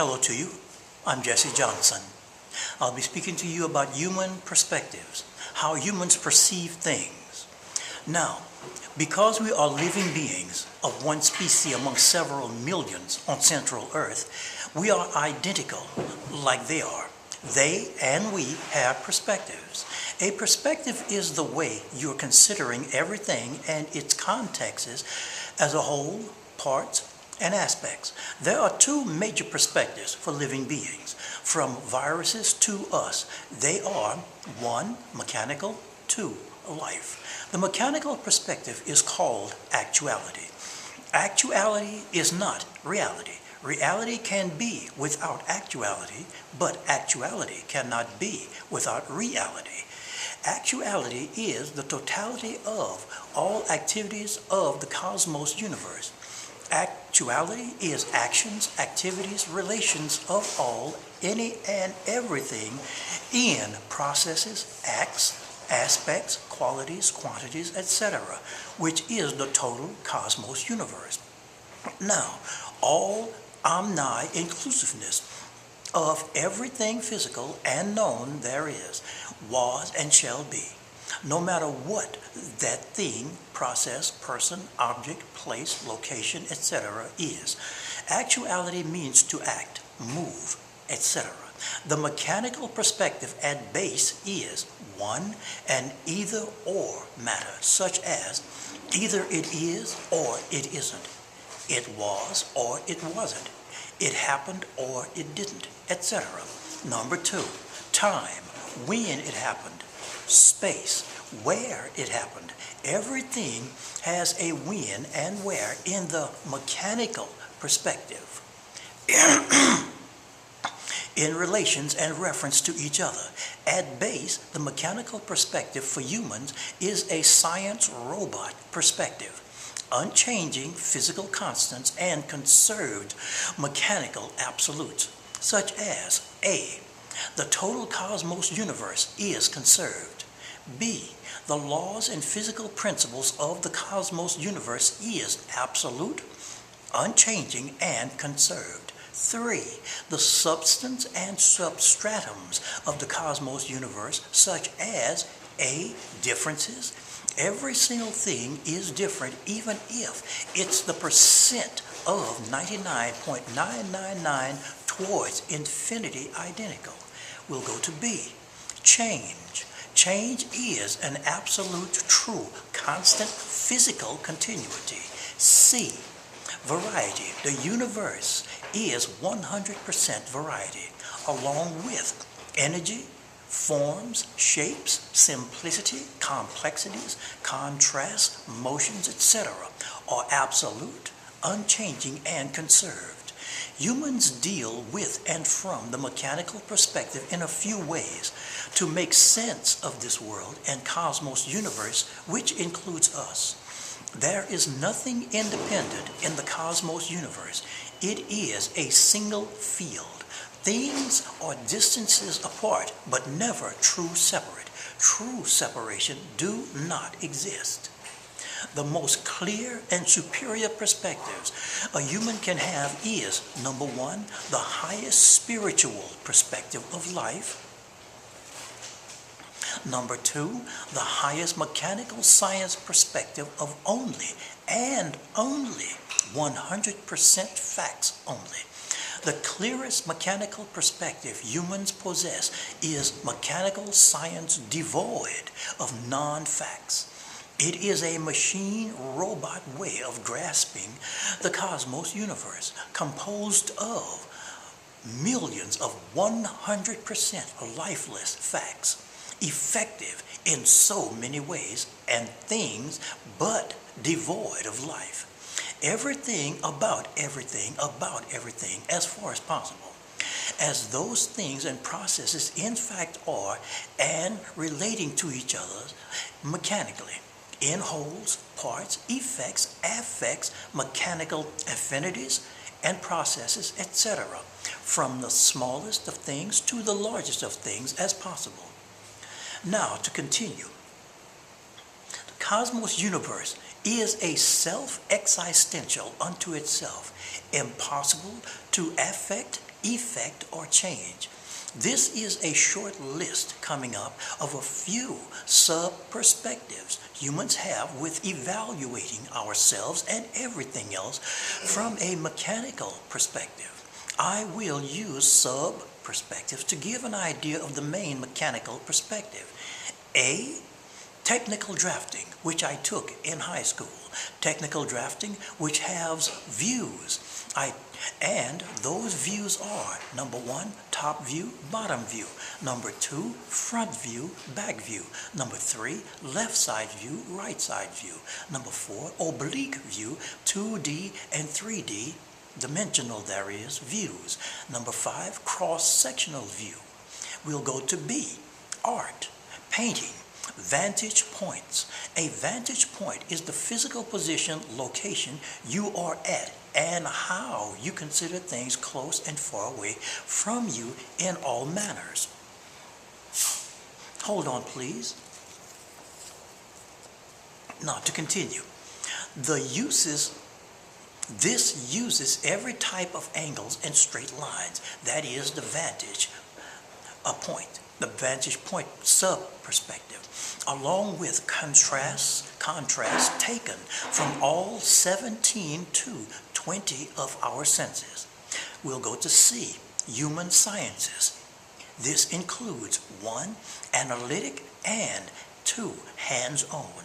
Hello to you. I'm Jessie Johnson. I'll be speaking to you about human perspectives, how humans perceive things. Now, because we are living beings of one species among several millions on Central Earth, we are identical like they are. They and we have perspectives. A perspective is the way you're considering everything and its contexts as a whole, parts, and aspects. There are two major perspectives for living beings, from viruses to us. They are 1, mechanical, 2, life. The mechanical perspective is called actuality. Actuality is not reality. Reality can be without actuality, but actuality cannot be without reality. Actuality is the totality of all activities of the cosmos universe. Actuality is actions, activities, relations of all, any and everything in processes, acts, aspects, qualities, quantities, etc., which is the total cosmos universe. Now, all omni-inclusiveness of everything physical and known there is, was, and shall be. No matter what that thing, process, person, object, place, location, etc. is. Actuality means to act, move, etc. The mechanical perspective at base is 1, an either-or matter, such as either it is or it isn't. It was or it wasn't. It happened or it didn't, etc. Number 2, time, when it happened. Space, where it happened. Everything has a when and where in the mechanical perspective in relations and reference to each other. At base, the mechanical perspective for humans is a science robot perspective, unchanging physical constants and conserved mechanical absolutes, such as A, the total cosmos universe is conserved. B, the laws and physical principles of the cosmos universe is absolute, unchanging, and conserved. 3, the substance and substratums of the cosmos universe, such as A, differences. Every single thing is different, even if it's the percent of 99.999 towards infinity identical. We'll go to B, change. Change is an absolute, true, constant physical continuity. C, variety. The universe is 100% variety, along with energy, forms, shapes, simplicity, complexities, contrasts, motions, etc. are absolute, unchanging, and conserved. Humans deal with and from the mechanical perspective in a few ways to make sense of this world and cosmos universe, which includes us. There is nothing independent in the cosmos universe. It is a single field. Things are distances apart, but never true separate. True separation do not exist. The most clear and superior perspectives a human can have is, number 1, the highest spiritual perspective of life. Number 2, the highest mechanical science perspective of only and only 100% facts only. The clearest mechanical perspective humans possess is mechanical science devoid of non-facts. It is a machine robot way of grasping the cosmos universe, composed of millions of 100% lifeless facts, effective in so many ways and things, but devoid of life. Everything about everything as far as possible, as those things and processes in fact are, and relating to each other mechanically, in wholes, parts, effects, affects, mechanical affinities, and processes, etc., from the smallest of things to the largest of things as possible. Now, to continue. The cosmos universe is a self-existential unto itself, impossible to affect effect, or change. This is a short list coming up of a few sub-perspectives humans have with evaluating ourselves and everything else from a mechanical perspective. I will use sub-perspectives to give an idea of the main mechanical perspective. A, technical drafting, which I took in high school. Technical drafting, which has views. And those views are, number 1, top view, bottom view. Number 2, front view, back view. Number 3, left side view, right side view. Number 4, oblique view, 2D and 3D, dimensional there is, views. Number 5, cross-sectional view. We'll go to B, art, painting. Vantage points. A vantage point is the physical position, location you are at, and how you consider things close and far away from you in all manners. Hold on, please. Now, to continue. This uses every type of angles and straight lines. That is the vantage point. The vantage point sub-perspective, along with contrast taken from all 17 to 20 of our senses. We'll go to C, human sciences. This includes 1, analytic, and 2, hands-on.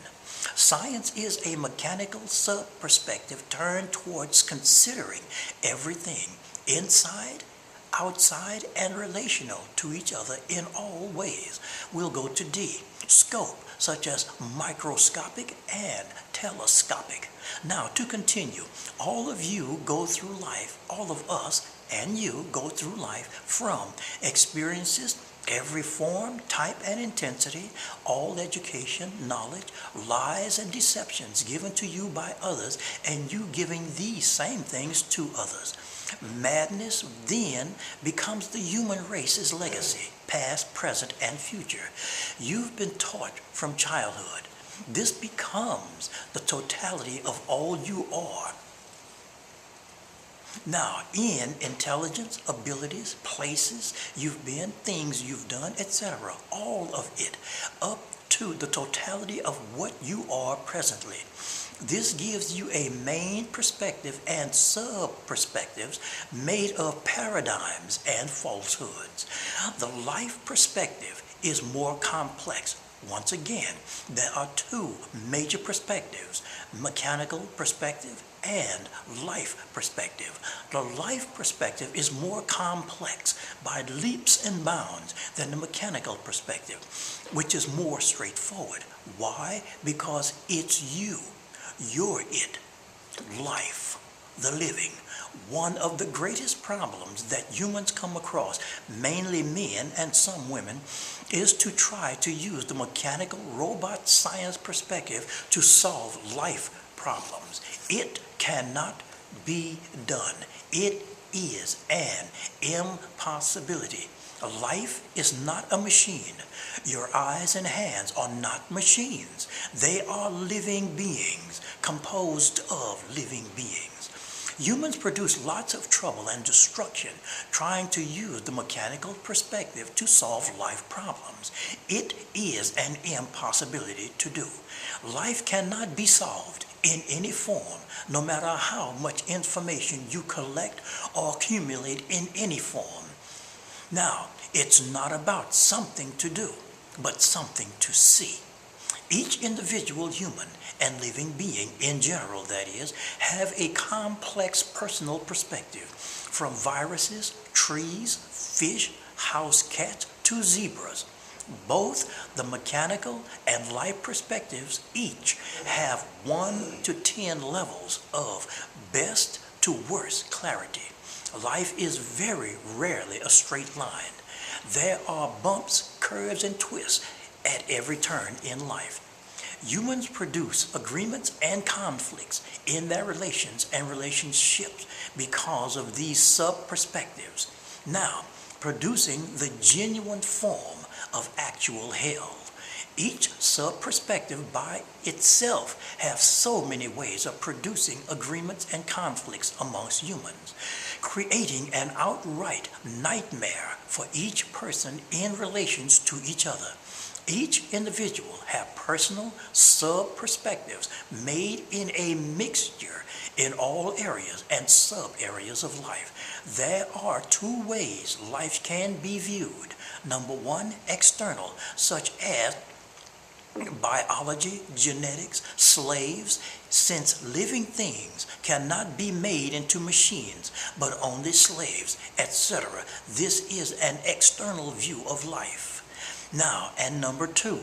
Science is a mechanical sub-perspective turned towards considering everything inside, outside, and relational to each other in all ways. We'll go to D, scope, such as microscopic and telescopic. Now, to continue, all of you go through life, all of us and you go through life from experiences, every form, type, and intensity, all education, knowledge, lies, and deceptions given to you by others, and you giving these same things to others. Madness then becomes the human race's legacy, past, present, and future. You've been taught from childhood. This becomes the totality of all you are. Now, in intelligence, abilities, places you've been, things you've done, etc., all of it, up to the totality of what you are presently. This gives you a main perspective and sub-perspectives made of paradigms and falsehoods. The life perspective is more complex. Once again, there are 2 major perspectives, mechanical perspective and life perspective. The life perspective is more complex by leaps and bounds than the mechanical perspective, which is more straightforward. Why? Because it's you. You're it. Life, the living. One of the greatest problems that humans come across, mainly men and some women, is to try to use the mechanical robot science perspective to solve life problems. It cannot be done. It is an impossibility. Life is not a machine. Your eyes and hands are not machines. They are living beings, composed of living beings. Humans produce lots of trouble and destruction trying to use the mechanical perspective to solve life problems. It is an impossibility to do. Life cannot be solved in any form, no matter how much information you collect or accumulate in any form. Now, it's not about something to do, but something to see. Each individual human and living being in general, that is, have a complex personal perspective, from viruses, trees, fish, house cats, to zebras. Both the mechanical and life perspectives each have 1 to 10 levels of best to worst clarity. Life is very rarely a straight line. There are bumps, curves, and twists at every turn in life. Humans produce agreements and conflicts in their relations and relationships because of these sub-perspectives. Now, producing the genuine form of actual hell. Each sub-perspective by itself has so many ways of producing agreements and conflicts amongst humans, creating an outright nightmare for each person in relations to each other. Each individual have personal sub-perspectives made in a mixture in all areas and sub-areas of life. There are two ways life can be viewed. Number one, external, such as biology, genetics, slaves, since living things cannot be made into machines, but only slaves, etc. This is an external view of life. Now, and number two,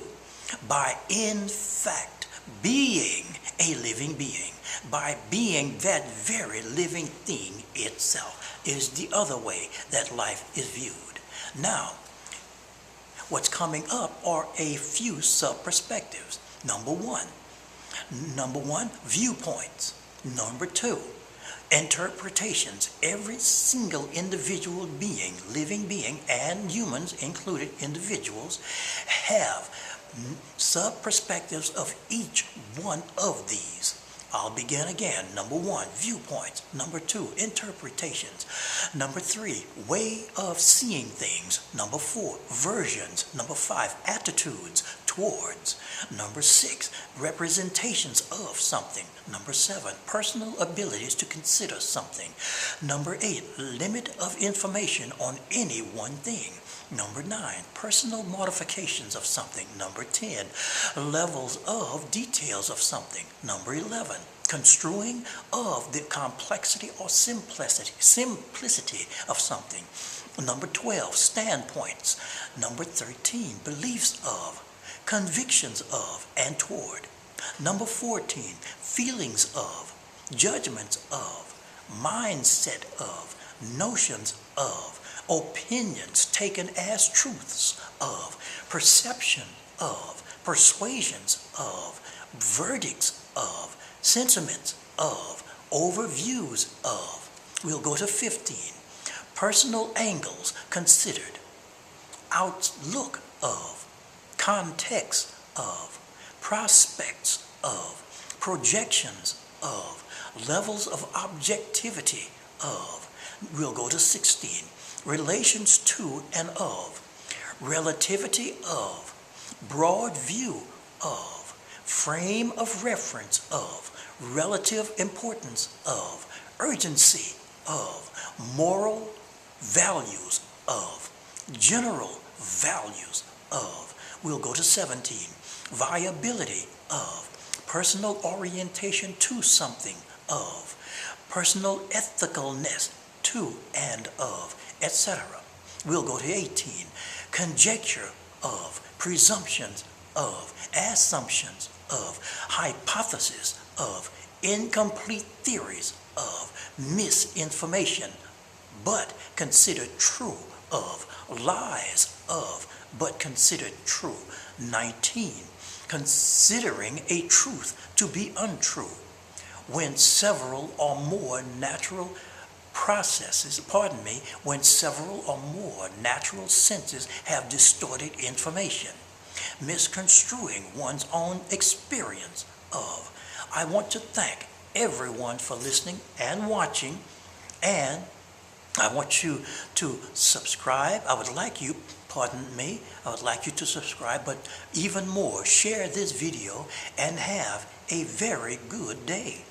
by in fact being a living being, by being that very living thing itself, is the other way that life is viewed. Now, what's coming up are a few sub-perspectives. Number one, viewpoints. Number two, interpretations. Every single individual being, living being, and humans included individuals, have sub-perspectives of each one of these. I'll begin again. Number one, viewpoints. Number two, interpretations. Number three, way of seeing things. Number four, versions. Number five, attitudes towards. Number six, representations of something. Number seven, personal abilities to consider something. Number eight, limit of information on any one thing. Number 9, personal modifications of something. Number 10, levels of details of something. Number 11, construing of the complexity or simplicity of something. Number 12, standpoints. Number 13, beliefs of, convictions of, and toward. Number 14, feelings of, judgments of, mindset of, notions of, opinions taken as truths of, perception of, persuasions of, verdicts of, sentiments of, overviews of. We'll go to 15. Personal angles considered, outlook of, context of, prospects of, projections of, levels of objectivity of. We'll go to 16. Relations to and of, relativity of, broad view of, frame of reference of, relative importance of, urgency of, moral values of, general values of. We'll go to 17. Viability of, personal orientation to something of, personal ethicalness to and of, etc. We'll go to 18. Conjecture of, presumptions of, assumptions of, hypothesis of, incomplete theories of, misinformation, but considered true of, lies of, but considered true. 19. Considering a truth to be untrue, when several or more natural when several or more natural senses have distorted information, misconstruing one's own experience of. I want to thank everyone for listening and watching, and I want you to subscribe. I would like you to subscribe, but even more, share this video and have a very good day.